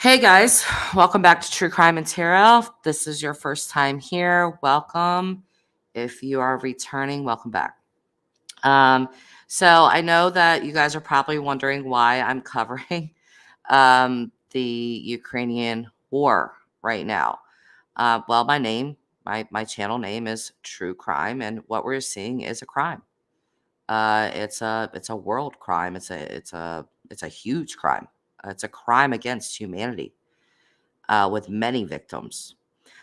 Hey guys, welcome back to True Crime and Tarot. This is your first time here. Welcome. If you are returning, welcome back. Um, so I know that you guys are probably wondering why I'm covering the Ukrainian war right now. Well, my channel name is True Crime, and what we're seeing is a crime. It's a world crime. It's a huge crime. It's a crime against humanity with many victims.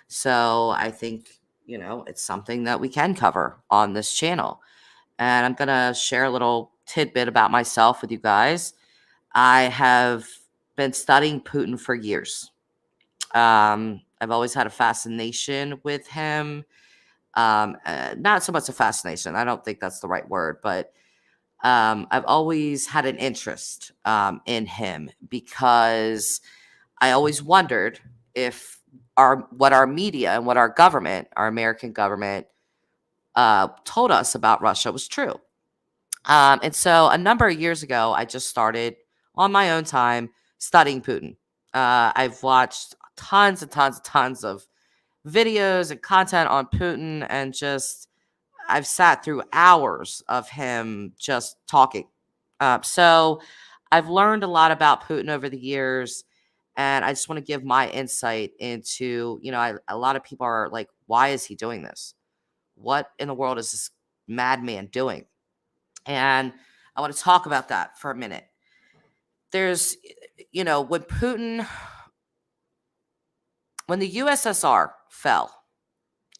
So I think, it's something that we can cover on this channel. And I'm going to share a little tidbit about myself with you guys. I have been studying Putin for years. I've always had a fascination with him. Not so much a fascination. I don't think that's the right word, but I've always had an interest in him because I always wondered if our media and what our government, our American government, told us about Russia was true. And so a number of years ago, I just started on my own time studying Putin. I've watched tons and tons and tons of videos and content on Putin, and just I've sat through hours of him just talking. So I've learned a lot about Putin over the years, and I just want to give my insight into, a lot of people are like, why is he doing this? What in the world is this madman doing? And I want to talk about that for a minute. There's, when when the USSR fell,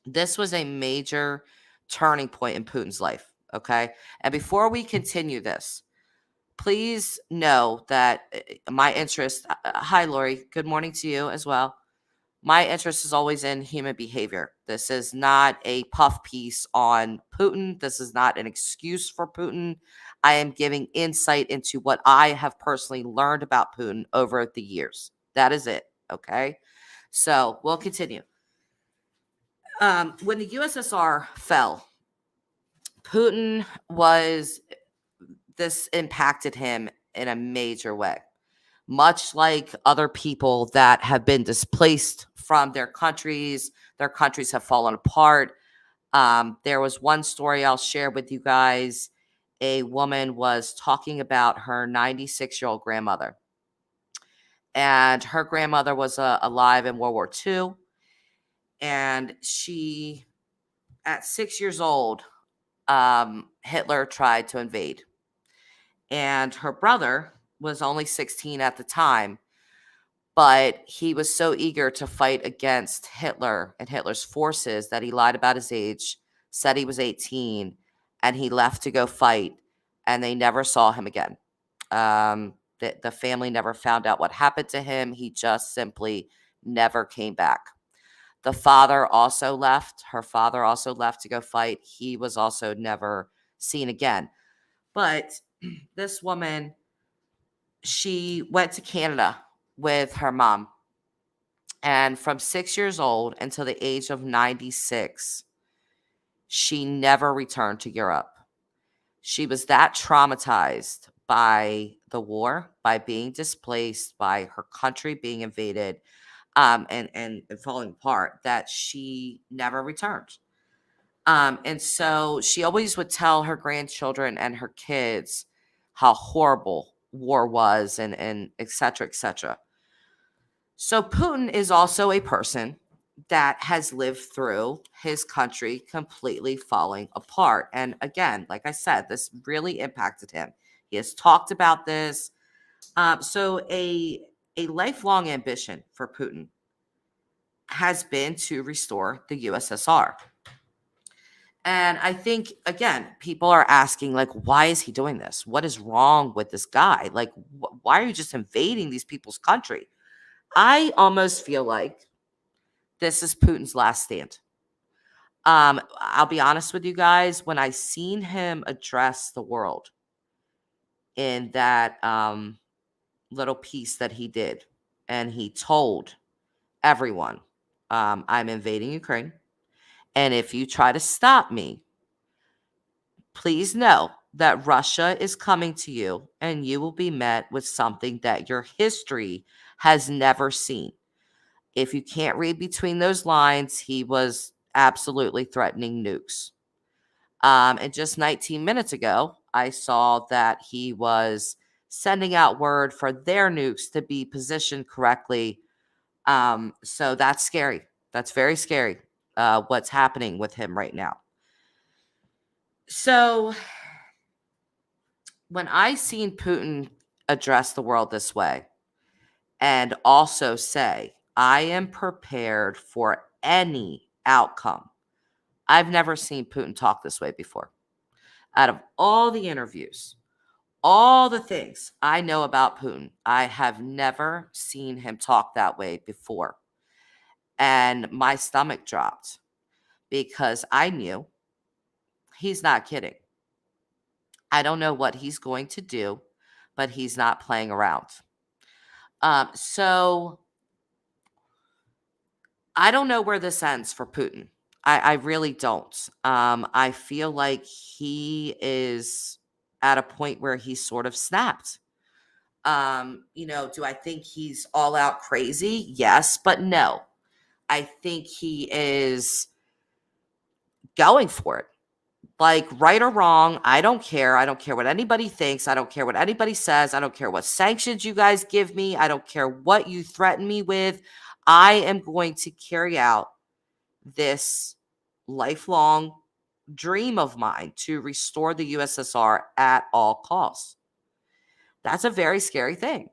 this was a major turning point in Putin's life. Okay. And before we continue this, please know that my interest, hi, Lori, good morning to you as well. My interest is always in human behavior. This is not a puff piece on Putin. This is not an excuse for Putin. I am giving insight into what I have personally learned about Putin over the years. That is it. Okay. So we'll continue. When the USSR fell, Putin was, this impacted him in a major way. Much like other people that have been displaced from their countries have fallen apart. There was one story I'll share with you guys. A woman was talking about her 96-year-old grandmother, and her grandmother was alive in World War II. And she, at 6 years old, Hitler tried to invade, and her brother was only 16 at the time. But he was so eager to fight against Hitler and Hitler's forces that he lied about his age, said he was 18, and he left to go fight, and they never saw him again. The family never found out what happened to him. He just simply never came back. The father also left. Her father also left to go fight. He was also never seen again. But this woman, she went to Canada with her mom. And from 6 years old until the age of 96, she never returned to Europe. She was that traumatized by the war, by being displaced, by her country being invaded, and falling apart, that she never returned. And so she always would tell her grandchildren and her kids how horrible war was, and et cetera, et cetera. So Putin is also a person that has lived through his country completely falling apart. And again, like I said, this really impacted him. He has talked about this. So a lifelong ambition for Putin has been to restore the USSR. And I think, again, people are asking, like, why is he doing this? What is wrong with this guy? Like, why are you just invading these people's country? I almost feel like this is Putin's last stand. I'll be honest with you guys. When I seen him address the world in that little piece that he did, and he told everyone, I'm invading Ukraine, and if you try to stop me, please know that Russia is coming to you and you will be met with something that your history has never seen. If you can't read between those lines, he was absolutely threatening nukes. And just 19 minutes ago, I saw that he was sending out word for their nukes to be positioned correctly. So that's scary. That's very scary, what's happening with him right now. So when I seen Putin address the world this way and also say, I am prepared for any outcome, I've never seen Putin talk this way before. Out of all the interviews, all the things I know about Putin, I have never seen him talk that way before. And my stomach dropped because I knew he's not kidding. I don't know what he's going to do, but he's not playing around. So I don't know where this ends for Putin. I really don't. I feel like he is at a point where he sort of snapped. Do I think he's all out crazy? Yes, but no. I think he is going for it. Like, right or wrong, I don't care. I don't care what anybody thinks. I don't care what anybody says. I don't care what sanctions you guys give me. I don't care what you threaten me with. I am going to carry out this lifelong dream of mine to restore the USSR at all costs. That's a very scary thing.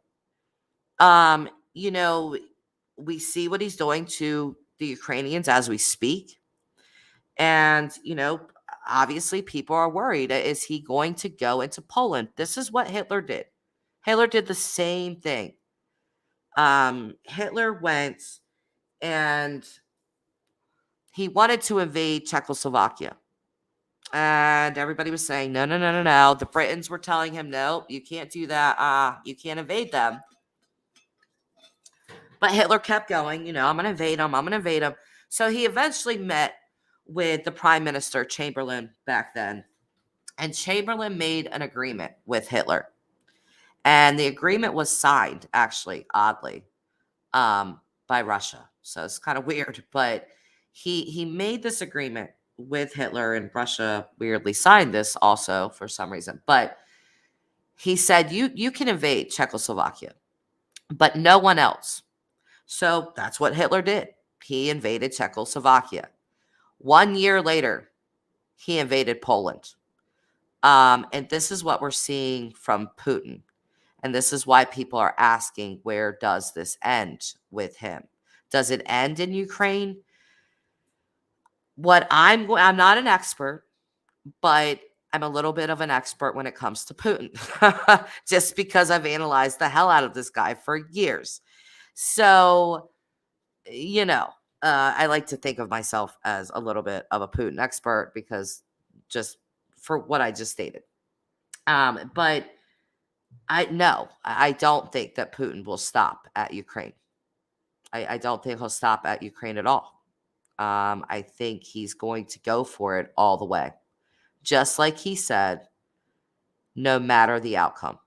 Um, you know, we see what he's doing to the Ukrainians as we speak. And, obviously people are worried. Is he going to go into Poland? This is what Hitler did. Hitler did the same thing. Hitler went and he wanted to invade Czechoslovakia. And everybody was saying, no, no, no, no, no. The Britons were telling him, no, you can't do that. You can't invade them. But Hitler kept going, I'm going to invade them. I'm going to invade them. So he eventually met with the Prime Minister, Chamberlain, back then. And Chamberlain made an agreement with Hitler. And the agreement was signed, actually, oddly, by Russia. So it's kind of weird. But he made this agreement with Hitler, and Russia weirdly signed this also for some reason. But he said, you can invade Czechoslovakia, but no one else. So that's what Hitler did. He invaded Czechoslovakia. 1 year later, he invaded Poland. And this is what we're seeing from Putin. And this is why people are asking, where does this end with him? Does it end in Ukraine? I'm not an expert, but I'm a little bit of an expert when it comes to Putin, just because I've analyzed the hell out of this guy for years. So, I like to think of myself as a little bit of a Putin expert because just for what I just stated. But I don't think that Putin will stop at Ukraine. I don't think he'll stop at Ukraine at all. I think he's going to go for it all the way. Just like he said, no matter the outcome.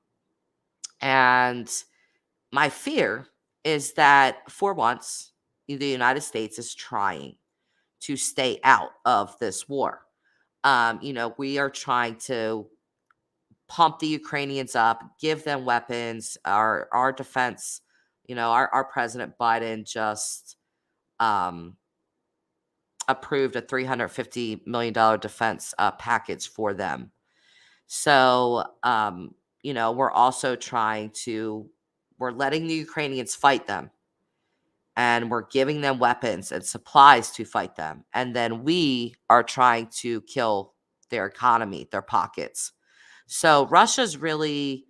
And my fear is that for once, the United States is trying to stay out of this war. We are trying to pump the Ukrainians up, give them weapons. Our defense, our President Biden just approved a $350 million defense package for them. So, we're also we're letting the Ukrainians fight them. And we're giving them weapons and supplies to fight them. And then we are trying to kill their economy, their pockets. So Russia's really,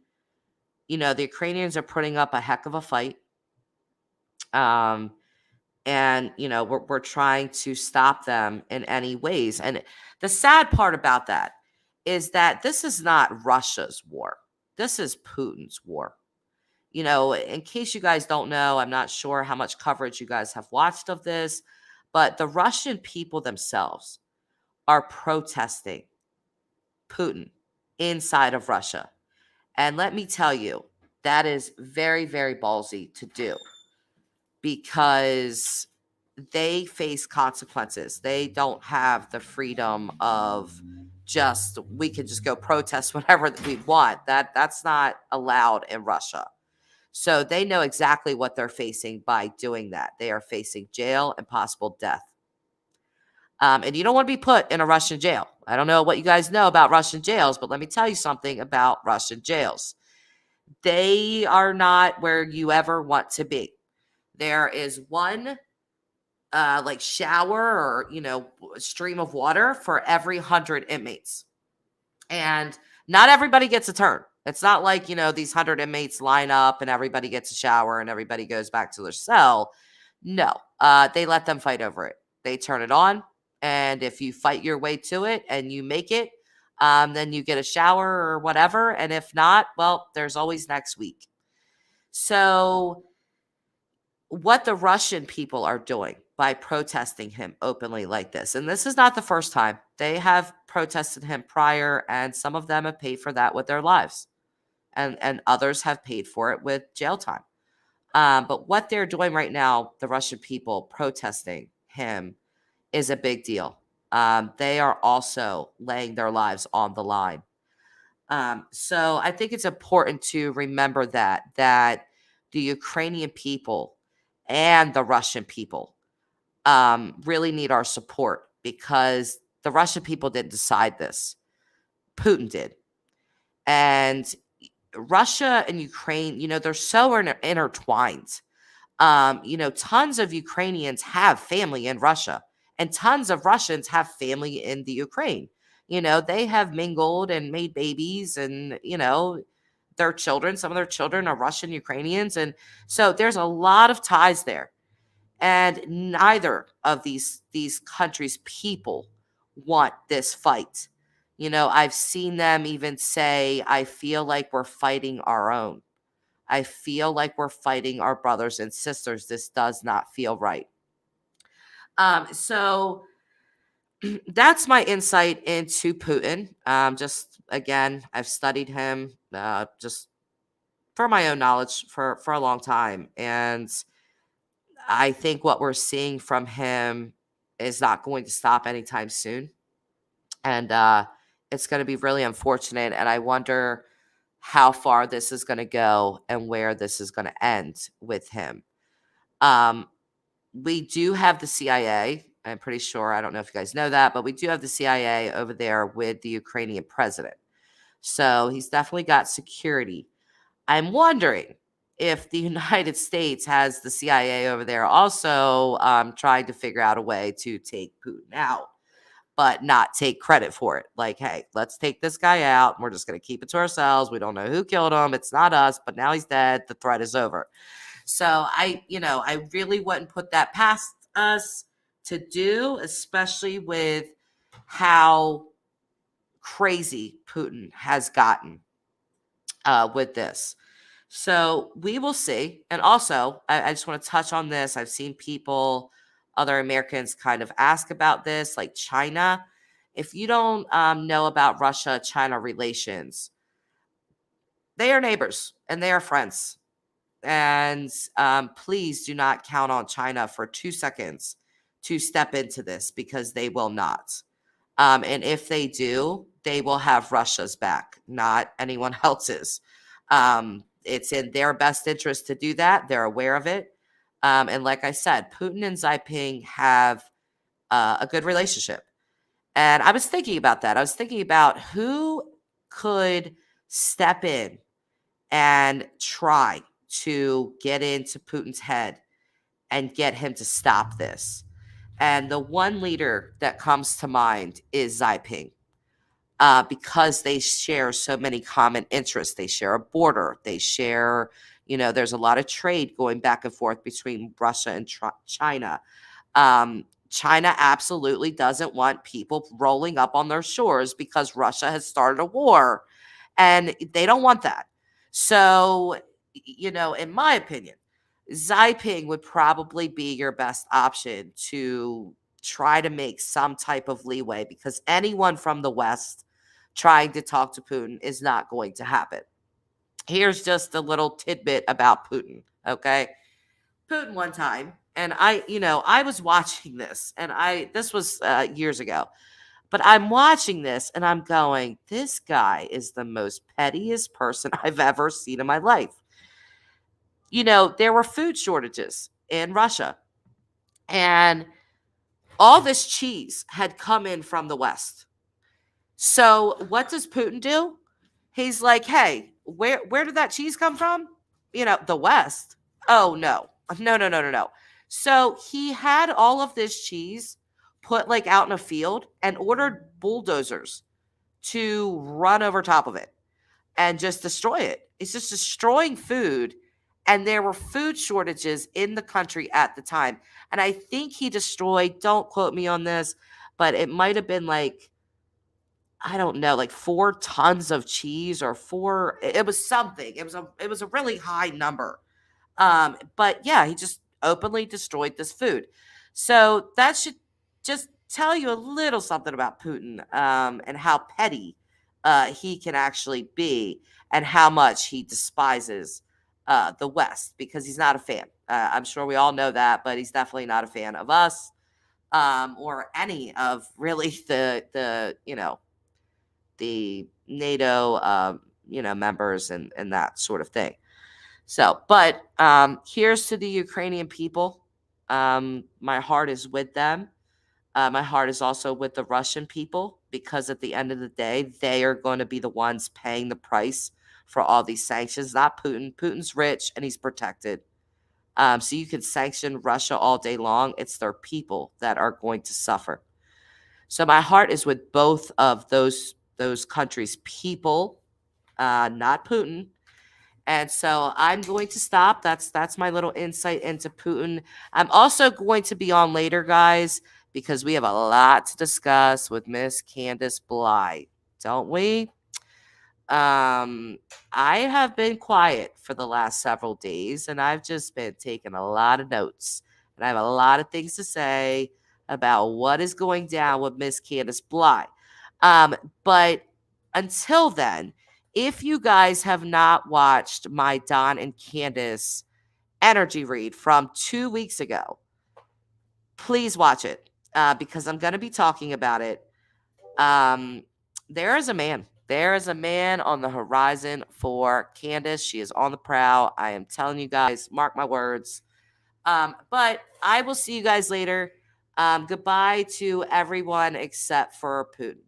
the Ukrainians are putting up a heck of a fight. And, we're trying to stop them in any ways. And the sad part about that is that this is not Russia's war. This is Putin's war. In case you guys don't know, I'm not sure how much coverage you guys have watched of this, but the Russian people themselves are protesting Putin. inside of Russia. And let me tell you, that is very, very ballsy to do because they face consequences. They don't have the freedom of just we can just go protest whatever we want. That's not allowed in Russia. So they know exactly what they're facing by doing that. They are facing jail and possible death. And you don't want to be put in a Russian jail. I don't know what you guys know about Russian jails, but let me tell you something about Russian jails. They are not where you ever want to be. There is one like shower or stream of water for every 100 inmates, and not everybody gets a turn. It's not like these 100 inmates line up and everybody gets a shower and everybody goes back to their cell. No, they let them fight over it. They turn it on, and if you fight your way to it and you make it, then you get a shower or whatever, and if not, well, there's always next week. So what the Russian people are doing by protesting him openly like this, and this is not the first time. They have protested him prior, and some of them have paid for that with their lives, and others have paid for it with jail time. But what they're doing right now, the Russian people protesting him, is a big deal. They are also laying their lives on the line. So I think it's important to remember that the Ukrainian people and the Russian people really need our support because the Russian people didn't decide this. Putin did. And Russia and Ukraine, they're so intertwined. Tons of Ukrainians have family in Russia, and tons of Russians have family in the Ukraine. They have mingled and made babies, and, their children, some of their children are Russian Ukrainians. And so there's a lot of ties there. And neither of these countries' people want this fight. I've seen them even say, I feel like we're fighting our own. I feel like we're fighting our brothers and sisters. This does not feel right. So that's my insight into Putin. Just again, I've studied him just for my own knowledge for a long time, and I think what we're seeing from him is not going to stop anytime soon, and it's going to be really unfortunate. And I wonder how far this is going to go and where this is going to end with him. We do have the CIA. I'm pretty sure. I don't know if you guys know that, but we do have the CIA over there with the Ukrainian president. So he's definitely got security. I'm wondering if the United States has the CIA over there also trying to figure out a way to take Putin out, but not take credit for it. Like, hey, let's take this guy out. And we're just going to keep it to ourselves. We don't know who killed him. It's not us, but now he's dead. The threat is over. So I really wouldn't put that past us to do, especially with how crazy Putin has gotten with this. So we will see. And also, I just want to touch on this. I've seen people, other Americans kind of ask about this, like China. If you don't know about Russia-China relations, they are neighbors and they are friends. And please do not count on China for 2 seconds to step into this because they will not. And if they do, they will have Russia's back, not anyone else's. It's in their best interest to do that. They're aware of it. And like I said, Putin and Xi Jinping have a good relationship. And I was thinking about that. I was thinking about who could step in and try to get into Putin's head and get him to stop this. And the one leader that comes to mind is Xi Jinping. Because they share so many common interests. They share a border. They share, there's a lot of trade going back and forth between Russia and China. China absolutely doesn't want people rolling up on their shores because Russia has started a war, and they don't want that. So, in my opinion, Xi Jinping would probably be your best option to try to make some type of leeway because anyone from the West trying to talk to Putin is not going to happen. Here's just a little tidbit about Putin, okay? Putin one time, and I was watching this, and this was years ago, but I'm watching this and I'm going, this guy is the most pettiest person I've ever seen in my life. There were food shortages in Russia, and all this cheese had come in from the West. So what does Putin do? He's like, hey, where did that cheese come from? The West. Oh no. No, no, no, no, no. So he had all of this cheese put like out in a field and ordered bulldozers to run over top of it and just destroy it. It's just destroying food. And there were food shortages in the country at the time. And I think he destroyed, don't quote me on this, but it might have been like, I don't know, like 4 tons of cheese or 4, it was something. It was a really high number. But yeah, he just openly destroyed this food. So that should just tell you a little something about Putin, and how petty he can actually be, and how much he despises the West, because he's not a fan. I'm sure we all know that, but he's definitely not a fan of us, or any of really the NATO members and that sort of thing. So, but here's to the Ukrainian people. My heart is with them. My heart is also with the Russian people, because at the end of the day, they are going to be the ones paying the price for all these sanctions, not Putin. Putin's rich and he's protected. So you can sanction Russia all day long. It's their people that are going to suffer. So my heart is with both of those countries' people, not Putin. And so I'm going to stop. That's my little insight into Putin. I'm also going to be on later, guys, because we have a lot to discuss with Miss Candace Bly, don't we? I have been quiet for the last several days, and I've just been taking a lot of notes, and I have a lot of things to say about what is going down with Miss Candace Bly. But until then, if you guys have not watched my Don and Candace energy read from 2 weeks ago, please watch it, because I'm going to be talking about it. There is a man. There is a man on the horizon for Candace. She is on the prowl. I am telling you guys, mark my words. But I will see you guys later. Goodbye to everyone except for Putin.